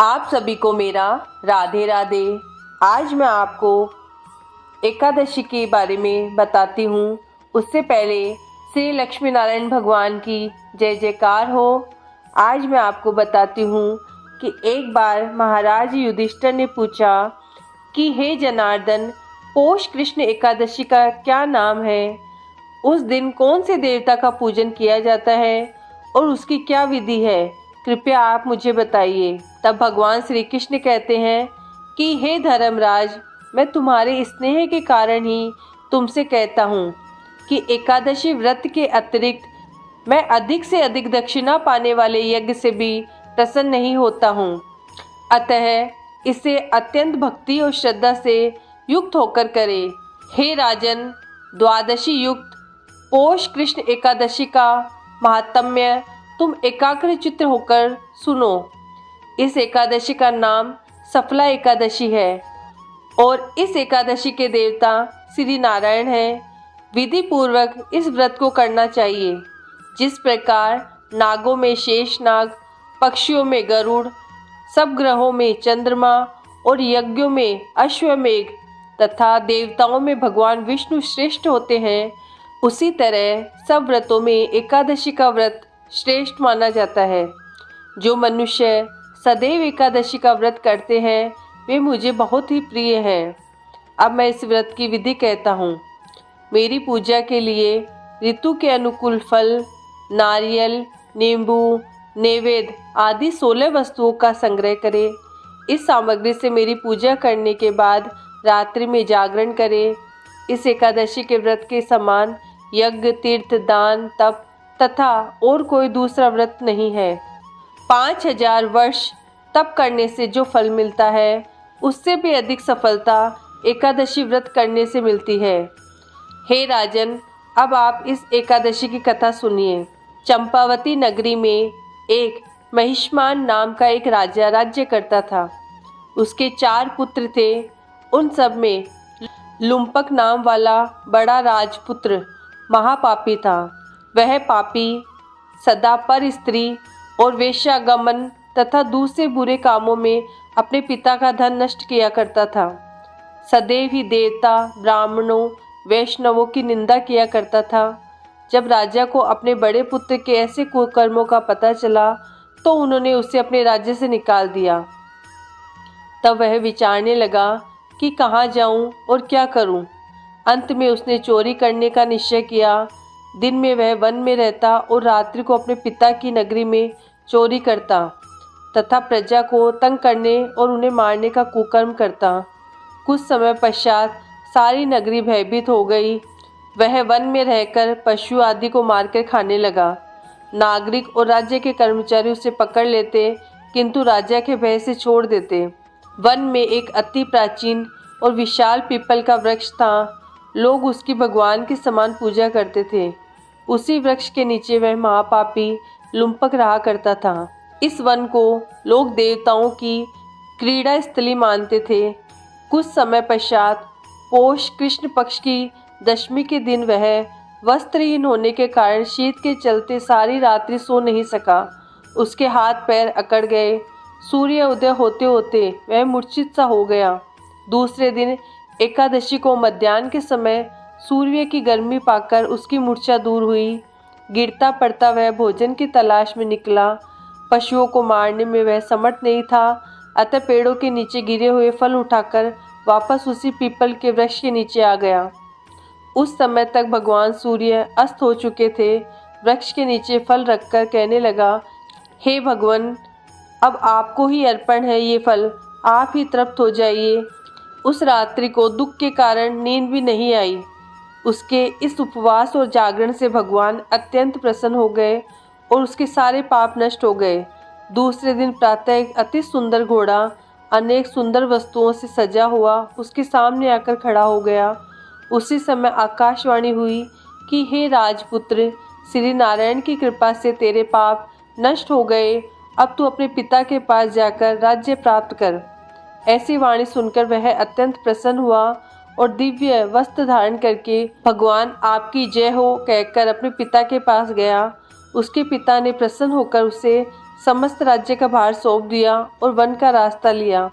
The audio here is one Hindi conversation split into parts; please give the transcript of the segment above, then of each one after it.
आप सभी को मेरा राधे राधे। आज मैं आपको एकादशी के बारे में बताती हूँ। उससे पहले श्री लक्ष्मी नारायण भगवान की जय जयकार हो। आज मैं आपको बताती हूँ कि एक बार महाराज युधिष्ठिर ने पूछा कि हे जनार्दन, पौष कृष्ण एकादशी का क्या नाम है? उस दिन कौन से देवता का पूजन किया जाता है और उसकी क्या विधि है? कृपया आप मुझे बताइए। तब भगवान श्री कृष्ण कहते हैं कि हे धर्मराज, मैं तुम्हारे स्नेह के कारण ही तुमसे कहता हूँ कि एकादशी व्रत के अतिरिक्त मैं अधिक से अधिक दक्षिणा पाने वाले यज्ञ से भी प्रसन्न नहीं होता हूँ। अतः इसे अत्यंत भक्ति और श्रद्धा से युक्त होकर करे। हे राजन, द्वादशी युक्त पौष कृष्ण एकादशी का महात्म्य तुम एकाग्र चित्त होकर सुनो। इस एकादशी का नाम सफला एकादशी है और इस एकादशी के देवता श्री नारायण हैं। विधि पूर्वक इस व्रत को करना चाहिए। जिस प्रकार नागों में शेष नाग, पक्षियों में गरुड़, सब ग्रहों में चंद्रमा और यज्ञों में अश्वमेघ तथा देवताओं में भगवान विष्णु श्रेष्ठ होते हैं, उसी तरह सब व्रतों में एकादशी का व्रत श्रेष्ठ माना जाता है। जो मनुष्य सदैव एकादशी का व्रत करते हैं वे मुझे बहुत ही प्रिय हैं। अब मैं इस व्रत की विधि कहता हूँ। मेरी पूजा के लिए ऋतु के अनुकूल फल, नारियल, नींबू, नैवेद्य आदि 16 वस्तुओं का संग्रह करें। इस सामग्री से मेरी पूजा करने के बाद रात्रि में जागरण करें। इस एकादशी के व्रत के समान यज्ञ, तीर्थ, दान, तप तथा और कोई दूसरा व्रत नहीं है। 5000 वर्ष तप करने से जो फल मिलता है उससे भी अधिक सफलता एकादशी व्रत करने से मिलती है। हे राजन, अब आप इस एकादशी की कथा सुनिए। चंपावती नगरी में एक महिष्मान नाम का एक राजा राज्य करता था। उसके 4 पुत्र थे। उन सब में लुम्पक नाम वाला बड़ा राजपुत्र महापापी था। वह पापी सदा पर स्त्री और वेश्यागमन तथा दूसरे बुरे कामों में अपने पिता का धन नष्ट किया करता था। सदैव ही देवता, ब्राह्मणों, वैष्णवों की निंदा किया करता था। जब राजा को अपने बड़े पुत्र के ऐसे कुकर्मों का पता चला तो उन्होंने उसे अपने राज्य से निकाल दिया। तब वह विचारने लगा कि कहाँ जाऊं और क्या करूं। अंत में उसने चोरी करने का निश्चय किया। दिन में वह वन में रहता और रात्रि को अपने पिता की नगरी में चोरी करता तथा प्रजा को तंग करने और उन्हें मारने का कुकर्म करता। कुछ समय पश्चात सारी नगरी भयभीत हो गई। वह वन में रहकर पशु आदि को मारकर खाने लगा। नागरिक और राज्य के कर्मचारी उसे पकड़ लेते किंतु राजा के भय से छोड़ देते। वन में एक अति प्राचीन और विशाल पीपल का वृक्ष था। लोग उसकी भगवान के समान पूजा करते थे। उसी वृक्ष के नीचे वह महापापी लुम्पक रहा करता था। इस वन को लोग देवताओं की क्रीड़ा स्थली मानते थे। कुछ समय पश्चात पौष कृष्ण पक्ष की दशमी के दिन वह वस्त्रहीन होने के कारण शीत के चलते सारी रात्रि सो नहीं सका। उसके हाथ पैर अकड़ गए। सूर्य उदय होते होते वह मूर्छित सा हो गया। दूसरे दिन एकादशी को मध्याह्न के समय सूर्य की गर्मी पाकर उसकी मूर्छा दूर हुई। गिरता पड़ता वह भोजन की तलाश में निकला। पशुओं को मारने में वह समर्थ नहीं था, अतः पेड़ों के नीचे गिरे हुए फल उठाकर वापस उसी पीपल के वृक्ष के नीचे आ गया। उस समय तक भगवान सूर्य अस्त हो चुके थे। वृक्ष के नीचे फल रखकर कहने लगा, हे भगवान, अब आपको ही अर्पण है ये फल, आप ही तृप्त हो जाइए। उस रात्रि को दुख के कारण नींद भी नहीं आई। उसके इस उपवास और जागरण से भगवान अत्यंत प्रसन्न हो गए और उसके सारे पाप नष्ट हो गए। दूसरे दिन प्रातः एक अति सुंदर घोड़ा अनेक सुंदर वस्तुओं से सजा हुआ उसके सामने आकर खड़ा हो गया। उसी समय आकाशवाणी हुई कि हे राजपुत्र, श्री नारायण की कृपा से तेरे पाप नष्ट हो गए। अब तू अपने पिता के पास जाकर राज्य प्राप्त कर। ऐसी वाणी सुनकर वह अत्यंत प्रसन्न हुआ और दिव्य वस्त्र धारण करके भगवान आपकी जय हो कहकर अपने पिता के पास गया। उसके पिता ने प्रसन्न होकर उसे समस्त राज्य का भार सौंप दिया और वन का रास्ता लिया।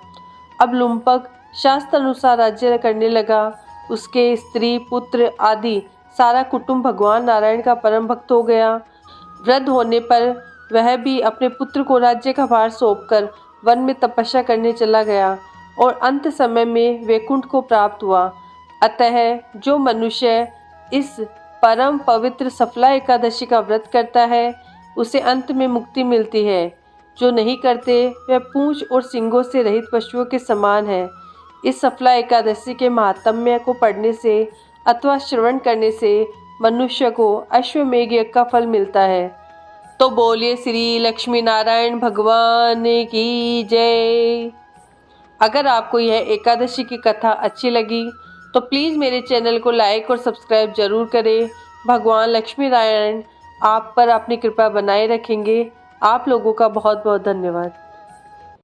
अब लुम्पक शास्त्र अनुसार राज्य करने लगा। उसके स्त्री पुत्र आदि सारा कुटुंब भगवान नारायण का परम भक्त हो गया। वृद्ध होने पर वह भी अपने पुत्र को राज्य का भार सौंपकर वन में तपस्या करने चला गया और अंत समय में वैकुंठ को प्राप्त हुआ। अतः जो मनुष्य इस परम पवित्र सफला एकादशी का व्रत करता है उसे अंत में मुक्ति मिलती है। जो नहीं करते वह पूंछ और सींगों से रहित पशुओं के समान है। इस सफला एकादशी के महात्म्य को पढ़ने से अथवा श्रवण करने से मनुष्य को अश्वमेघ यज्ञ का फल मिलता है। तो बोलिए श्री लक्ष्मी नारायण भगवान की जय। अगर आपको यह एकादशी की कथा अच्छी लगी तो प्लीज़ मेरे चैनल को लाइक और सब्सक्राइब जरूर करें। भगवान लक्ष्मी नारायण आप पर अपनी कृपा बनाए रखेंगे। आप लोगों का बहुत बहुत धन्यवाद।